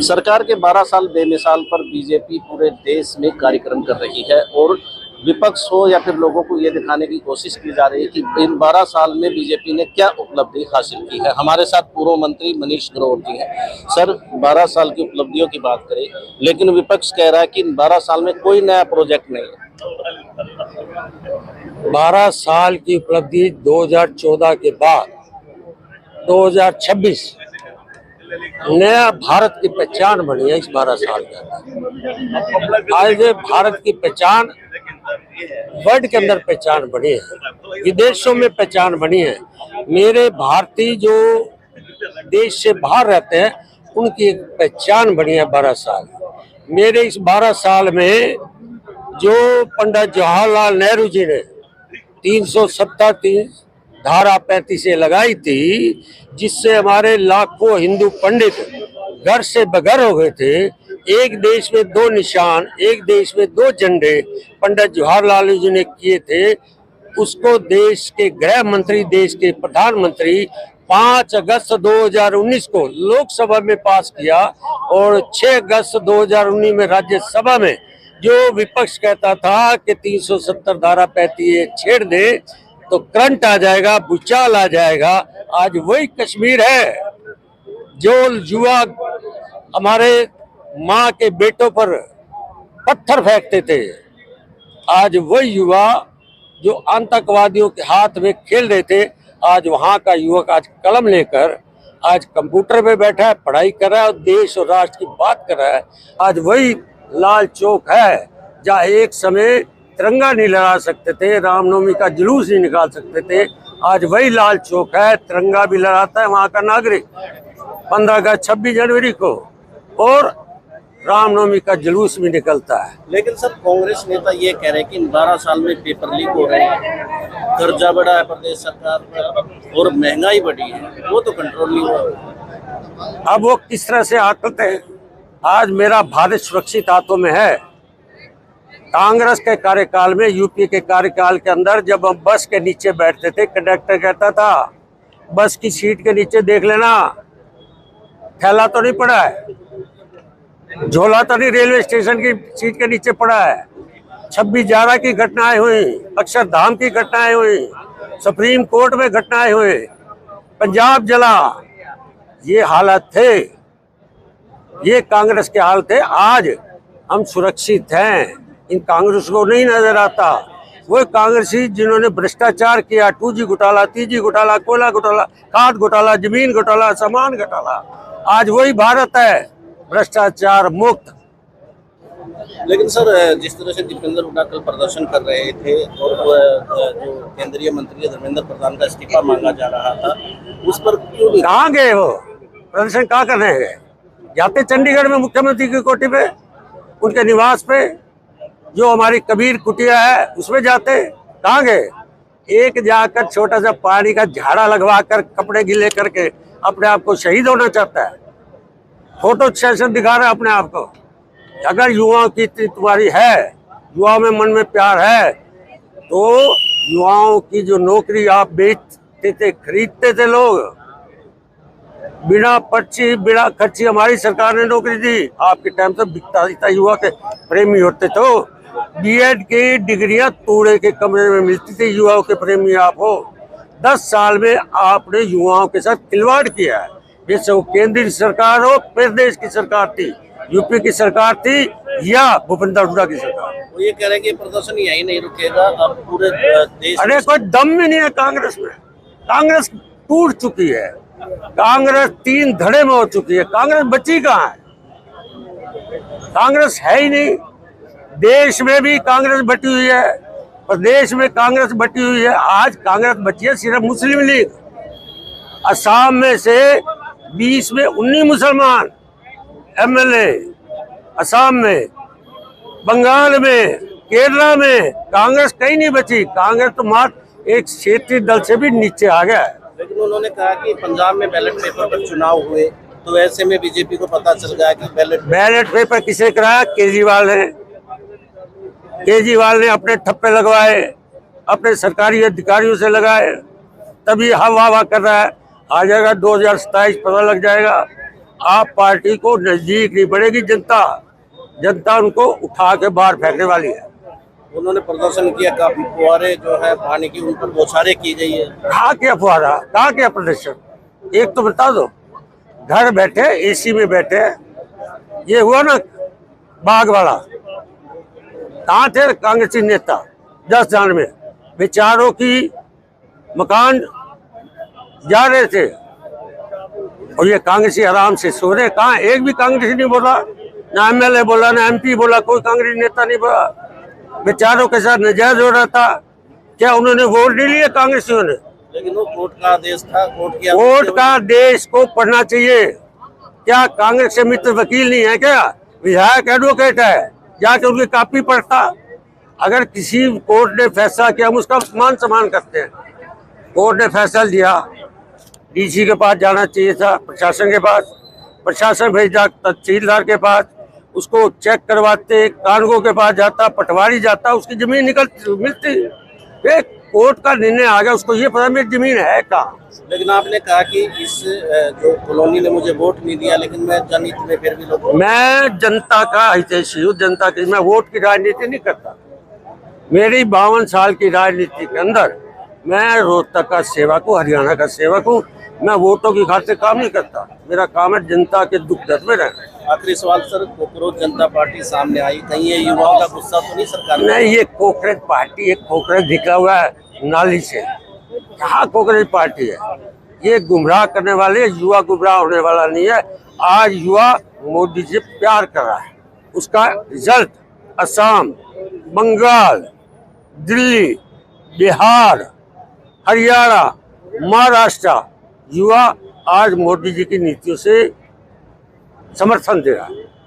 सरकार के 12 साल बेमिसाल पर बीजेपी पूरे देश में कार्यक्रम कर रही है और विपक्ष हो या फिर लोगों को ये दिखाने की कोशिश की जा रही है कि इन 12 साल में बीजेपी ने क्या उपलब्धि हासिल की है। हमारे साथ पूर्व मंत्री मनीष ग्रोवर जी हैं। सर, 12 साल की उपलब्धियों की बात करें, लेकिन विपक्ष कह रहा है कि इन 12 साल में कोई नया प्रोजेक्ट नहीं है। 12 साल की उपलब्धि 2014 के बाद 2026 नया भारत की पहचान बनी है। इस 12 साल के अंदर आज भारत की पहचान वर्ल्ड के अंदर पहचान बनी है, विदेशों में पहचान बनी है। मेरे भारतीय जो देश से बाहर रहते हैं उनकी एक पहचान बनी है 12 साल। मेरे इस 12 साल में जो पंडित जवाहरलाल नेहरू जी ने 373 धारा 35 से लगाई थी, जिससे हमारे लाखों हिंदू पंडित घर से बगैर हो गए थे। एक देश में दो निशान, एक देश में दो झंडे पंडित जवाहरलाल जी ने किए थे। उसको देश के गृह मंत्री, देश के प्रधानमंत्री 5 अगस्त 2019 को लोकसभा में पास किया और 6 अगस्त 2019 में राज्यसभा में जो विपक्ष कहता था कि 370 धारा 35 छेड़ दे तो करंट आ जाएगा, भूचाल आ जाएगा। आज वही कश्मीर है जो युवा हमारे माँ के बेटों पर पत्थर फेंकते थे, आज वही युवा जो आतंकवादियों के हाथ में खेल रहे थे, आज वहाँ का युवक आज कलम लेकर आज कंप्यूटर पे बैठा है, पढ़ाई कर रहा है और देश और राष्ट्र की बात कर रहा है। आज वही लाल चौक है जहाँ एक समय तिरंगा नहीं लगा सकते थे, रामनवमी का जुलूस नहीं निकाल सकते थे। आज वही लाल चौक है, तिरंगा भी लहराता है वहाँ का नागरिक 15 अगस्त 26 जनवरी को, और रामनवमी का जुलूस भी निकलता है। लेकिन सर, कांग्रेस नेता ये कह रहे हैं कि इन 12 साल में पेपर लीक हो रहे हैं, कर्जा बढ़ा है प्रदेश सरकार पर और महंगाई बढ़ी है, वो तो कंट्रोल नहीं हुआ। अब वो किस तरह से आकत है। आज मेरा भारत सुरक्षित हाथों में है। कांग्रेस के कार्यकाल में, यूपी के कार्यकाल के अंदर जब हम बस के नीचे बैठते थे, कंडक्टर कहता था बस की सीट के नीचे देख लेना, थैला तो नहीं पड़ा है, झोला तो नहीं रेलवे स्टेशन की सीट के नीचे पड़ा है। 26 जारा की घटनाएं हुई, अक्षरधाम की घटनाएं हुई, सुप्रीम कोर्ट में घटनाएं हुई, पंजाब जला, ये हालत थे, ये कांग्रेस के हाल थे। आज हम सुरक्षित हैं, इन कांग्रेस को नहीं नजर आता। वो कांग्रेसी जिन्होंने भ्रष्टाचार किया, 2G घोटाला, 3G घोटाला, कोयला घोटाला, खाद घोटाला, जमीन घोटाला, सामान घोटाला, आज वही भारत है भ्रष्टाचार मुक्त। लेकिन सर, जिस तरह से दीपेंद्र हुड्डा कल प्रदर्शन कर रहे थे और जो केंद्रीय मंत्री धर्मेंद्र प्रधान का इस्तीफा मांगा जा रहा था, उस पर क्यों नहीं? कहाँ गए वो प्रदर्शन, कहाँ करने गए? जाते चंडीगढ़ में मुख्यमंत्री की कोठी पे, उनके निवास पे, जो हमारी कबीर कुटिया है उसमें जाते। कहाँ गए? एक जाकर छोटा सा पानी का झाड़ा लगवा कर कपड़े गीले करके अपने आप को शहीद होना चाहता है, फोटो सेशन दिखा रहा है अपने आप को। अगर युवाओं की तुम्हारी है, युवाओं में मन में प्यार है, तो युवाओं की जो नौकरी आप बेचते थे, खरीदते थे लोग, बिना पर्ची बिना खर्ची हमारी सरकार ने नौकरी दी। आपके टाइम से बिकता युवा के प्रेमी होते तो बीएड की डिग्रियां तूड़े के कमरे में मिलती थी, युवाओं के प्रेमी आप हो। 10 साल में आपने युवाओं के साथ खिलवाड़ किया है। जैसे वो केंद्रीय सरकार हो, प्रदेश की सरकार थी, यूपी की सरकार थी या भूपेंद्र हुड्डा की सरकार। वो ये कह रहे हैं कि प्रदर्शन यही नहीं रुकेगा, अब पूरे देश। अरे कोई दम भी नहीं है कांग्रेस में। कांग्रेस टूट चुकी है, कांग्रेस 3 धड़े में हो चुकी है। कांग्रेस बची कहाँ है? कांग्रेस है ही नहीं। देश में भी कांग्रेस बटी हुई है, प्रदेश में कांग्रेस बटी हुई है। आज कांग्रेस बची है सिर्फ मुस्लिम लीग। असम में से 20 में 19 मुसलमान MLA, असम में, बंगाल में, केरला में कांग्रेस कहीं नहीं बची। कांग्रेस तो मात्र एक क्षेत्रीय दल से भी नीचे आ गया है। लेकिन उन्होंने कहा कि पंजाब में बैलेट पेपर पर चुनाव हुए, तो ऐसे में बीजेपी को पता चल गया कि बैलेट पेपर किसे कराया? केजरीवाल ने अपने ठप्पे लगवाए, अपने सरकारी अधिकारियों से लगाए, तभी हवा कर रहा है। आ जाएगा 2027, पता लग जाएगा। आप पार्टी को नजदीक नहीं बढ़ेगी जनता, जनता उनको उठा के बाहर फेंकने वाली है। उन्होंने प्रदर्शन किया, काफी फुहारे जो है पानी की उन पर बौछारें की गई है। कहाँ क्या फुहारा, कहाँ क्या प्रदर्शन, एक तो बता दो। घर बैठे एसी में बैठे, ये हुआ ना बाग वाला, कहाँ थे कांग्रेसी नेता 10 जान में, बेचारों की मकान जा रहे थे और ये कांग्रेसी आराम से सो रहे। कहाँ एक भी कांग्रेसी नहीं बोला, ना एमएलए बोला, ना एमपी बोला, कोई कांग्रेसी नेता नहीं बोला। बेचारों के साथ नाजायज हो रहा था। क्या उन्होंने वोट नहीं लिए कांग्रेसियों ने? लेकिन वो कोर्ट का आदेश था, कोर्ट का देश को पढ़ना चाहिए। क्या कांग्रेस के मित्र वकील नहीं है क्या? विधायक एडवोकेट है, जाके उनकी कॉपी पढ़ता। अगर किसी कोर्ट ने फैसला किया हम उसका मान सम्मान करते हैं। कोर्ट ने फैसला दिया, डीसी के पास जाना चाहिए था, प्रशासन के पास, प्रशासन भेजा तहसीलदार के पास, उसको चेक करवाते, कानूनगो के पास जाता, पटवारी जाता, उसकी जमीन मिलती। एक कोर्ट का निर्णय आ गया, उसको ये पता मेरी जमीन है कहाँ। लेकिन आपने कहा कि इस जो कॉलोनी ने मुझे वोट नहीं दिया, लेकिन मैं जनहित में फिर भी लोग, मैं जनता का हितैषी हूँ, जनता की। मैं वोट की राजनीति नहीं करता। मेरी 52 साल की राजनीति के अंदर मैं रोहतक का सेवक हूँ, हरियाणा का सेवक हूँ। मैं वोटों की खातिर काम नहीं करता। मेरा काम है जनता के दुख दर्द में रहना। आखिरी सवाल सर, कोकरोच जनता पार्टी सामने आई, कहीं ये युवाओं का गुस्सा तो नहीं सरकार में? नहीं, ये कोकरेज पार्टी, एक कोकरेज निकला हुआ है नाली से। कहाँ कोकरेज पार्टी है? ये गुमराह करने वाले, युवा गुमराह होने वाला नहीं है। आज युवा मोदी से प्यार कर रहा है, उसका रिजल्ट असम, बंगाल, दिल्ली, बिहार, हरियाणा, महाराष्ट्र, युवा आज मोदी जी की नीतियों से समर्थन दे रहा है।